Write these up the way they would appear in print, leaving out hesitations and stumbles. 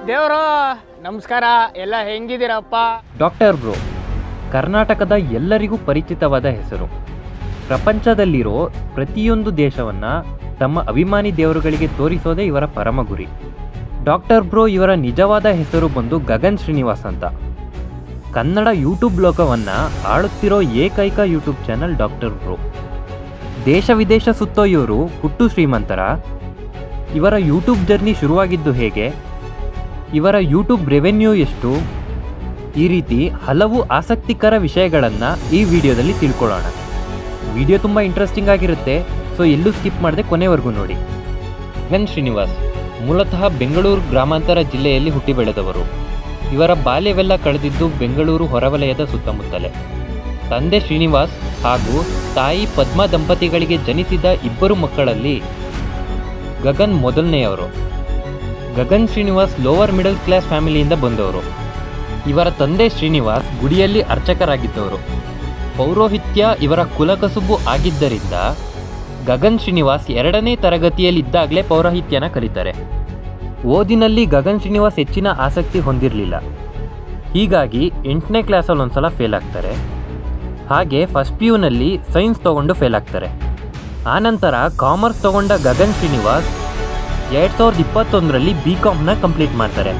ದೇವರು ನಮಸ್ಕಾರ, ಎಲ್ಲ ಹೆಂಗಿದ್ದೀರಪ್ಪ? ಡಾಕ್ಟರ್ ಬ್ರೋ ಕರ್ನಾಟಕದ ಎಲ್ಲರಿಗೂ ಪರಿಚಿತವಾದ ಹೆಸರು. ಪ್ರಪಂಚದಲ್ಲಿರೋ ಪ್ರತಿಯೊಂದು ದೇಶವನ್ನು ತಮ್ಮ ಅಭಿಮಾನಿ ದೇವರುಗಳಿಗೆ ತೋರಿಸೋದೇ ಇವರ ಪರಮ ಗುರಿ. ಡಾಕ್ಟರ್ ಬ್ರೋ ಇವರ ನಿಜವಾದ ಹೆಸರು ಬಂದು ಗಗನ್ ಶ್ರೀನಿವಾಸ್ ಅಂತ. ಕನ್ನಡ ಯೂಟ್ಯೂಬ್ ಲೋಕವನ್ನು ಆಳುತ್ತಿರೋ ಏಕೈಕ ಯೂಟ್ಯೂಬ್ ಚಾನಲ್ ಡಾಕ್ಟರ್ ಬ್ರೋ. ದೇಶ ವಿದೇಶ ಸುತ್ತೋ ಇವರು ಹುಟ್ಟು ಶ್ರೀಮಂತರ. ಇವರ ಯೂಟ್ಯೂಬ್ ಜರ್ನಿ ಶುರುವಾಗಿದ್ದು ಹೇಗೆ, ಇವರ ಯೂಟ್ಯೂಬ್ ರೆವೆನ್ಯೂ ಎಷ್ಟು, ಈ ರೀತಿ ಹಲವು ಆಸಕ್ತಿಕರ ವಿಷಯಗಳನ್ನು ಈ ವಿಡಿಯೋದಲ್ಲಿ ತಿಳ್ಕೊಳ್ಳೋಣ. ವಿಡಿಯೋ ತುಂಬ ಇಂಟ್ರೆಸ್ಟಿಂಗ್ ಆಗಿರುತ್ತೆ, ಸೊ ಎಲ್ಲೂ ಸ್ಕಿಪ್ ಮಾಡದೆ ಕೊನೆವರೆಗೂ ನೋಡಿ. ಗಗನ್ ಶ್ರೀನಿವಾಸ್ ಮೂಲತಃ ಬೆಂಗಳೂರು ಗ್ರಾಮಾಂತರ ಜಿಲ್ಲೆಯಲ್ಲಿ ಹುಟ್ಟಿ ಬೆಳೆದವರು. ಇವರ ಬಾಲ್ಯವೆಲ್ಲ ಕಳೆದಿದ್ದು ಬೆಂಗಳೂರು ಹೊರವಲಯದ ಸುತ್ತಮುತ್ತಲೇ. ತಂದೆ ಶ್ರೀನಿವಾಸ್ ಹಾಗೂ ತಾಯಿ ಪದ್ಮಾ ದಂಪತಿಗಳಿಗೆ ಜನಿಸಿದ ಇಬ್ಬರು ಮಕ್ಕಳಲ್ಲಿ ಗಗನ್ ಮೊದಲನೆಯವರು. Gagan Srinivas lower middle class ಫ್ಯಾಮಿಲಿಯಿಂದ ಬಂದವರು. ಇವರ ತಂದೆ ಶ್ರೀನಿವಾಸ್ ಗುಡಿಯಲ್ಲಿ ಅರ್ಚಕರಾಗಿದ್ದವರು. ಪೌರೋಹಿತ್ಯ ಇವರ ಕುಲಕಸುಬು ಆಗಿದ್ದರಿಂದ ಗಗನ್ ಶ್ರೀನಿವಾಸ್ 2ನೇ ತರಗತಿಯಲ್ಲಿದ್ದಾಗಲೇ ಪೌರೋಹಿತ್ಯನ ಕಲಿತಾರೆ. ಓದಿನಲ್ಲಿ ಗಗನ್ ಶ್ರೀನಿವಾಸ್ ಹೆಚ್ಚಿನ ಆಸಕ್ತಿ ಹೊಂದಿರಲಿಲ್ಲ. ಹೀಗಾಗಿ 8ನೇ ಕ್ಲಾಸಲ್ಲಿ ಒಂದ್ಸಲ ಫೇಲ್ ಆಗ್ತಾರೆ. ಹಾಗೆ ಫಸ್ಟ್ PUನಲ್ಲಿ ಸೈನ್ಸ್ ತೊಗೊಂಡು ಫೇಲ್ ಆಗ್ತಾರೆ. ಆನಂತರ ಕಾಮರ್ಸ್ ತೊಗೊಂಡ ಗಗನ್ ಶ್ರೀನಿವಾಸ್ 2021ರಲ್ಲಿ BComನ ಕಂಪ್ಲೀಟ್ ಮಾಡ್ತಾರೆ.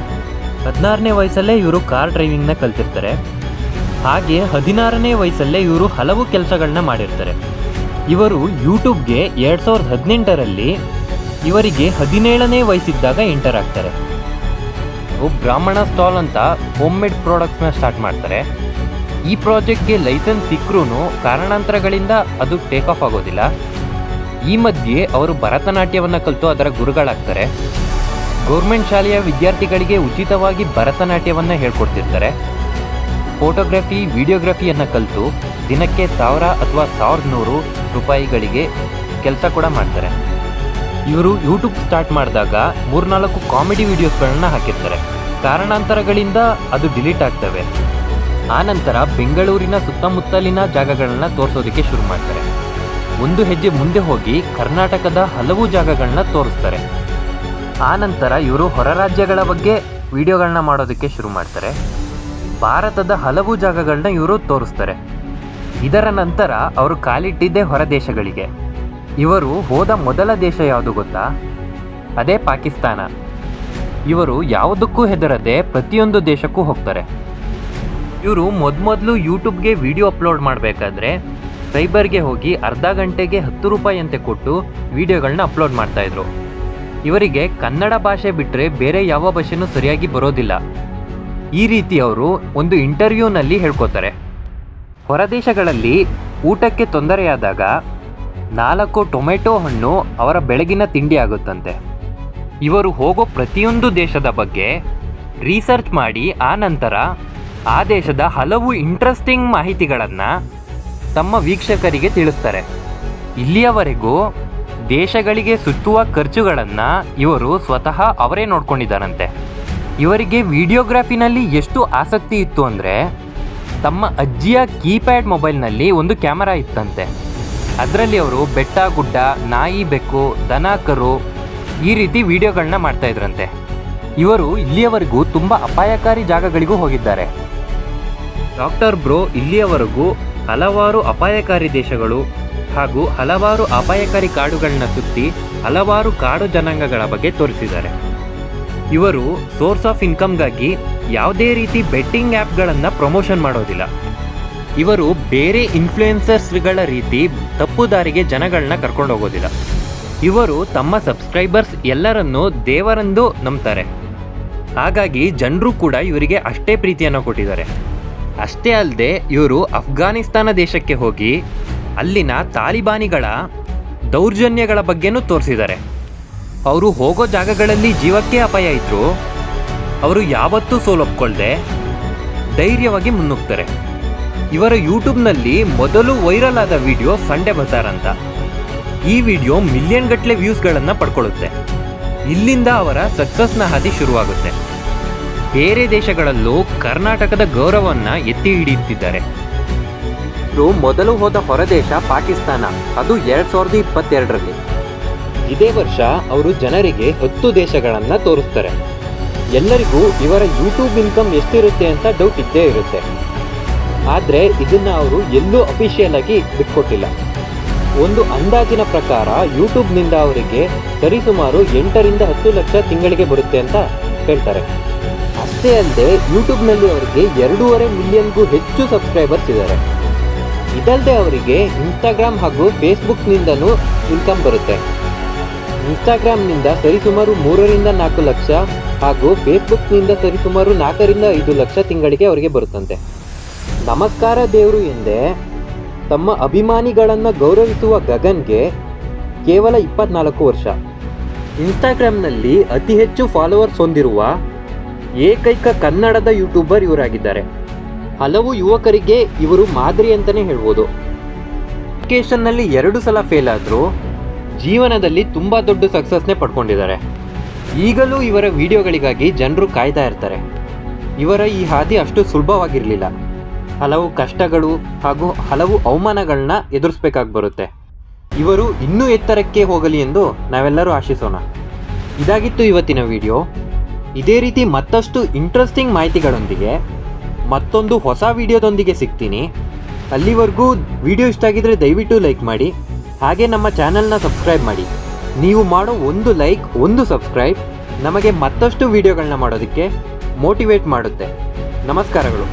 16ನೇ ವಯಸ್ಸಲ್ಲೇ ಇವರು ಕಾರ್ ಡ್ರೈವಿಂಗ್ನ ಕಲ್ತಿರ್ತಾರೆ. ಹಾಗೆ 16ನೇ ವಯಸ್ಸಲ್ಲೇ ಇವರು ಹಲವು ಕೆಲಸಗಳನ್ನ ಮಾಡಿರ್ತಾರೆ. ಇವರು ಯೂಟ್ಯೂಬ್ಗೆ 2018ರಲ್ಲಿ ಇವರಿಗೆ 17ನೇ ವಯಸ್ಸಿದ್ದಾಗ ಎಂಟರ್ ಆಗ್ತಾರೆ. ಬ್ರಾಹ್ಮಣ ಸ್ಟಾಲ್ ಅಂತ ಹೋಮ್ ಮೇಡ್ ಪ್ರಾಡಕ್ಟ್ಸ್ನ ಸ್ಟಾರ್ಟ್ ಮಾಡ್ತಾರೆ. ಈ ಪ್ರಾಜೆಕ್ಟ್ಗೆ ಲೈಸೆನ್ಸ್ ಸಿಕ್ಕರೂ ಕಾರಣಾಂತರಗಳಿಂದ ಅದು ಟೇಕ್ ಆಫ್ ಆಗೋದಿಲ್ಲ. ಈ ಮಧ್ಯೆ ಅವರು ಭರತನಾಟ್ಯವನ್ನು ಕಲಿತು ಅದರ ಗುರುಗಳಾಗ್ತಾರೆ. ಗೌರ್ಮೆಂಟ್ ಶಾಲೆಯ ವಿದ್ಯಾರ್ಥಿಗಳಿಗೆ ಉಚಿತವಾಗಿ ಭರತನಾಟ್ಯವನ್ನು ಹೇಳ್ಕೊಡ್ತಿರ್ತಾರೆ. ಫೋಟೋಗ್ರಫಿ, ವಿಡಿಯೋಗ್ರಫಿಯನ್ನು ಕಲಿತು ದಿನಕ್ಕೆ 1000 ಅಥವಾ 1100 ರೂಪಾಯಿಗಳಿಗೆ ಕೆಲಸ ಕೂಡ ಮಾಡ್ತಾರೆ. ಇವರು ಯೂಟ್ಯೂಬ್ ಸ್ಟಾರ್ಟ್ ಮಾಡಿದಾಗ 3-4 ಕಾಮಿಡಿ ವಿಡಿಯೋಸ್ಗಳನ್ನ ಹಾಕಿರ್ತಾರೆ. ಕಾರಣಾಂತರಗಳಿಂದ ಅದು ಡಿಲೀಟ್ ಆಗ್ತವೆ. ಆನಂತರ ಬೆಂಗಳೂರಿನ ಸುತ್ತಮುತ್ತಲಿನ ಜಾಗಗಳನ್ನ ತೋರಿಸೋದಕ್ಕೆ ಶುರು ಮಾಡ್ತಾರೆ. ಒಂದು ಹೆಜ್ಜೆ ಮುಂದೆ ಹೋಗಿ ಕರ್ನಾಟಕದ ಹಲವು ಜಾಗಗಳನ್ನ ತೋರಿಸ್ತಾರೆ. ಆನಂತರ ಇವರು ಹೊರ ರಾಜ್ಯಗಳ ಬಗ್ಗೆ ವಿಡಿಯೋಗಳನ್ನ ಮಾಡೋದಕ್ಕೆ ಶುರು ಮಾಡ್ತಾರೆ. ಭಾರತದ ಹಲವು ಜಾಗಗಳನ್ನ ಇವರು ತೋರಿಸ್ತಾರೆ. ಇದರ ನಂತರ ಅವರು ಕಾಲಿಟ್ಟಿದ್ದೇ ಹೊರ ದೇಶಗಳಿಗೆ. ಇವರು ಹೋದ ಮೊದಲ ದೇಶ ಯಾವುದು ಗೊತ್ತಾ? ಅದೇ ಪಾಕಿಸ್ತಾನ. ಇವರು ಯಾವುದಕ್ಕೂ ಹೆದರದೆ ಪ್ರತಿಯೊಂದು ದೇಶಕ್ಕೂ ಹೋಗ್ತಾರೆ. ಇವರು ಮೊದಲು ಯೂಟ್ಯೂಬ್ಗೆ ವಿಡಿಯೋ ಅಪ್ಲೋಡ್ ಮಾಡಬೇಕಾದ್ರೆ ಸೈಬರ್ಗೆ ಹೋಗಿ ಅರ್ಧ ಗಂಟೆಗೆ 10 ರೂಪಾಯಿ ಅಂತೆ ಕೊಟ್ಟು ವಿಡಿಯೋಗಳನ್ನ ಅಪ್ಲೋಡ್ ಮಾಡ್ತಾಯಿದ್ರು. ಇವರಿಗೆ ಕನ್ನಡ ಭಾಷೆ ಬಿಟ್ಟರೆ ಬೇರೆ ಯಾವ ಭಾಷೆನೂ ಸರಿಯಾಗಿ ಬರೋದಿಲ್ಲ. ಈ ರೀತಿ ಅವರು ಒಂದು ಇಂಟರ್ವ್ಯೂನಲ್ಲಿ ಹೇಳ್ಕೊತಾರೆ. ಹೊರದೇಶಗಳಲ್ಲಿ ಊಟಕ್ಕೆ ತೊಂದರೆಯಾದಾಗ 4 ಟೊಮೆಟೊ ಹಣ್ಣು ಅವರ ಬೆಳಗಿನ ತಿಂಡಿ ಆಗುತ್ತಂತೆ. ಇವರು ಹೋಗೋ ಪ್ರತಿಯೊಂದು ದೇಶದ ಬಗ್ಗೆ ರಿಸರ್ಚ್ ಮಾಡಿ ಆನಂತರ ಆ ದೇಶದ ಹಲವು ಇಂಟ್ರೆಸ್ಟಿಂಗ್ ಮಾಹಿತಿಗಳನ್ನು ತಮ್ಮ ವೀಕ್ಷಕರಿಗೆ ತಿಳಿಸ್ತಾರೆ. ಇಲ್ಲಿಯವರೆಗೂ ದೇಶಗಳಿಗೆ ಸುತ್ತುವ ಖರ್ಚುಗಳನ್ನು ಇವರು ಸ್ವತಃ ಅವರೇ ನೋಡ್ಕೊಂಡಿದ್ದಾರಂತೆ. ಇವರಿಗೆ ವಿಡಿಯೋಗ್ರಫಿನಲ್ಲಿ ಎಷ್ಟು ಆಸಕ್ತಿ ಇತ್ತು ಅಂದರೆ ತಮ್ಮ ಅಜ್ಜಿಯ ಕೀಪ್ಯಾಡ್ ಮೊಬೈಲ್ನಲ್ಲಿ ಒಂದು ಕ್ಯಾಮರಾ ಇತ್ತಂತೆ. ಅದರಲ್ಲಿ ಅವರು ಬೆಟ್ಟ ಗುಡ್ಡ, ನಾಯಿ ಬೆಕ್ಕು, ದನ ಕರು ಈ ರೀತಿ ವಿಡಿಯೋಗಳನ್ನ ಮಾಡ್ತಾಯಿದ್ರಂತೆ. ಇವರು ಇಲ್ಲಿಯವರೆಗೂ ತುಂಬ ಅಪಾಯಕಾರಿ ಜಾಗಗಳಿಗೂ ಹೋಗಿದ್ದಾರೆ. ಡಾಕ್ಟರ್ ಬ್ರೋ ಇಲ್ಲಿಯವರೆಗೂ ಹಲವಾರು ಅಪಾಯಕಾರಿ ದೇಶಗಳು ಹಾಗೂ ಹಲವಾರು ಅಪಾಯಕಾರಿ ಕಾಡುಗಳನ್ನ ಸುತ್ತಿ ಹಲವಾರು ಕಾಡು ಜನಾಂಗಗಳ ಬಗ್ಗೆ ತೋರಿಸಿದ್ದಾರೆ. ಇವರು ಸೋರ್ಸ್ ಆಫ್ ಇನ್ಕಮ್ಗಾಗಿ ಯಾವುದೇ ರೀತಿ ಬೆಟ್ಟಿಂಗ್ ಆ್ಯಪ್ಗಳನ್ನು ಪ್ರಮೋಷನ್ ಮಾಡೋದಿಲ್ಲ. ಇವರು ಬೇರೆ ಇನ್ಫ್ಲೂಯೆನ್ಸರ್ಸ್ಗಳ ರೀತಿ ತಪ್ಪು ದಾರಿಗೆ ಜನಗಳನ್ನ ಕರ್ಕೊಂಡು ಹೋಗೋದಿಲ್ಲ. ಇವರು ತಮ್ಮ ಸಬ್ಸ್ಕ್ರೈಬರ್ಸ್ ಎಲ್ಲರನ್ನೂ ದೇವರೆಂದು ನಂಬ್ತಾರೆ. ಹಾಗಾಗಿ ಜನರು ಕೂಡ ಇವರಿಗೆ ಅಷ್ಟೇ ಪ್ರೀತಿಯನ್ನು ಕೊಟ್ಟಿದ್ದಾರೆ. ಅಷ್ಟೇ ಅಲ್ಲದೆ ಇವರು ಅಫ್ಘಾನಿಸ್ತಾನ ದೇಶಕ್ಕೆ ಹೋಗಿ ಅಲ್ಲಿನ ತಾಲಿಬಾನಿಗಳ ದೌರ್ಜನ್ಯಗಳ ಬಗ್ಗೆನೂ ತೋರಿಸಿದ್ದಾರೆ. ಅವರು ಹೋಗೋ ಜಾಗಗಳಲ್ಲಿ ಜೀವಕ್ಕೆ ಅಪಾಯ ಇದ್ದರೂ ಅವರು ಯಾವತ್ತೂ ಸೋಲೊಪ್ಕೊಳ್ದೆ ಧೈರ್ಯವಾಗಿ ಮುನ್ನುಗ್ತಾರೆ. ಇವರ ಯೂಟ್ಯೂಬ್ನಲ್ಲಿ ಮೊದಲು ವೈರಲ್ ಆದ ವಿಡಿಯೋ ಸಂಡೆ ಬಜಾರ್ ಅಂತ. ಈ ವಿಡಿಯೋ ಮಿಲಿಯನ್ ಗಟ್ಟಲೆ ವ್ಯೂಸ್ಗಳನ್ನು ಪಡ್ಕೊಳ್ಳುತ್ತೆ. ಇಲ್ಲಿಂದ ಅವರ ಸಕ್ಸಸ್ನ ಹಾದಿ ಶುರುವಾಗುತ್ತೆ. ಬೇರೆ ದೇಶಗಳಲ್ಲೂ ಕರ್ನಾಟಕದ ಗೌರವವನ್ನು ಎತ್ತಿ ಹಿಡಿಯುತ್ತಿದ್ದಾರೆ. ಇವರು ಮೊದಲು ಹೋದ ಹೊರದೇಶ ಪಾಕಿಸ್ತಾನ, ಅದು 2022ರಲ್ಲಿ. ಇದೇ ವರ್ಷ ಅವರು ಜನರಿಗೆ 10 ದೇಶಗಳನ್ನು ತೋರಿಸ್ತಾರೆ. ಎಲ್ಲರಿಗೂ ಇವರ ಯೂಟ್ಯೂಬ್ ಇನ್ಕಮ್ ಎಷ್ಟಿರುತ್ತೆ ಅಂತ ಡೌಟ್ ಇದ್ದೇ ಇರುತ್ತೆ. ಆದರೆ ಇದನ್ನು ಅವರು ಎಲ್ಲೂ ಅಫಿಷಿಯಲ್ ಆಗಿ ಬಿಟ್ಕೊಟ್ಟಿಲ್ಲ. ಒಂದು ಅಂದಾಜಿನ ಪ್ರಕಾರ ಯೂಟ್ಯೂಬ್ನಿಂದ ಅವರಿಗೆ ಸರಿಸುಮಾರು 8 ರಿಂದ 10 ಲಕ್ಷ ತಿಂಗಳಿಗೆ ಬರುತ್ತೆ ಅಂತ ಹೇಳ್ತಾರೆ. ಅಷ್ಟೇ ಅಲ್ಲದೆ ಯೂಟ್ಯೂಬ್ನಲ್ಲಿ ಅವರಿಗೆ 2.5 ಮಿಲಿಯನ್ಗೂ ಹೆಚ್ಚು ಸಬ್ಸ್ಕ್ರೈಬರ್ಸ್ ಇದ್ದಾರೆ. ಇದಲ್ಲದೆ ಅವರಿಗೆ ಇನ್ಸ್ಟಾಗ್ರಾಮ್ ಹಾಗೂ ಫೇಸ್ಬುಕ್ನಿಂದನೂ ಇನ್ಕಮ್ ಬರುತ್ತೆ. ಇನ್ಸ್ಟಾಗ್ರಾಮ್ನಿಂದ ಸರಿಸುಮಾರು 3 ರಿಂದ 4 ಲಕ್ಷ ಹಾಗೂ ಫೇಸ್ಬುಕ್ನಿಂದ ಸರಿಸುಮಾರು 4 ರಿಂದ 5 ಲಕ್ಷ ತಿಂಗಳಿಗೆ ಅವರಿಗೆ ಬರುತ್ತಂತೆ. ನಮಸ್ಕಾರ ದೇವರು ಎಂದೇ ತಮ್ಮ ಅಭಿಮಾನಿಗಳನ್ನು ಗೌರವಿಸುವ ಗಗನ್ಗೆ ಕೇವಲ 24 ವರ್ಷ. ಇನ್ಸ್ಟಾಗ್ರಾಮ್ನಲ್ಲಿ ಅತಿ ಹೆಚ್ಚು ಫಾಲೋವರ್ಸ್ ಹೊಂದಿರುವ ಏಕೈಕ ಕನ್ನಡದ ಯೂಟ್ಯೂಬರ್ ಇವರಾಗಿದ್ದಾರೆ. ಹಲವು ಯುವಕರಿಗೆ ಇವರು ಮಾದರಿ ಅಂತಲೇ ಹೇಳ್ಬೋದು. ಎಜುಕೇಷನ್ನಲ್ಲಿ 2 ಸಲ ಫೇಲ್ ಆದರೂ ಜೀವನದಲ್ಲಿ ತುಂಬ ದೊಡ್ಡ ಸಕ್ಸಸ್ನೇ ಪಡ್ಕೊಂಡಿದ್ದಾರೆ. ಈಗಲೂ ಇವರ ವಿಡಿಯೋಗಳಿಗಾಗಿ ಜನರು ಕಾಯ್ತಾ ಇರ್ತಾರೆ. ಇವರ ಈ ಹಾದಿ ಅಷ್ಟು ಸುಲಭವಾಗಿರಲಿಲ್ಲ. ಹಲವು ಕಷ್ಟಗಳು ಹಾಗೂ ಹಲವು ಅವಮಾನಗಳನ್ನ ಎದುರಿಸಬೇಕಾಗಿ ಬರುತ್ತೆ. ಇವರು ಇನ್ನೂ ಎತ್ತರಕ್ಕೆ ಹೋಗಲಿ ಎಂದು ನಾವೆಲ್ಲರೂ ಆಶಿಸೋಣ. ಇದಾಗಿತ್ತು ಇವತ್ತಿನ ವಿಡಿಯೋ. ಇದೇ ರೀತಿ ಮತ್ತಷ್ಟು ಇಂಟ್ರೆಸ್ಟಿಂಗ್ ಮಾಹಿತಿಗಳೊಂದಿಗೆ ಮತ್ತೊಂದು ಹೊಸ ವಿಡಿಯೋದೊಂದಿಗೆ ಸಿಗ್ತೀನಿ. ಅಲ್ಲಿವರೆಗೂ ವಿಡಿಯೋ ಇಷ್ಟ ಆಗಿದ್ರೆ ದಯವಿಟ್ಟು ಲೈಕ್ ಮಾಡಿ, ಹಾಗೆ ನಮ್ಮ ಚಾನಲ್ನ ಸಬ್ಸ್ಕ್ರೈಬ್ ಮಾಡಿ. ನೀವು ಮಾಡೋ ಒಂದು ಲೈಕ್, ಒಂದು ಸಬ್ಸ್ಕ್ರೈಬ್ ನಮಗೆ ಮತ್ತಷ್ಟು ವಿಡಿಯೋಗಳನ್ನ ಮಾಡೋದಕ್ಕೆ ಮೋಟಿವೇಟ್ ಮಾಡುತ್ತೆ. ನಮಸ್ಕಾರಗಳು.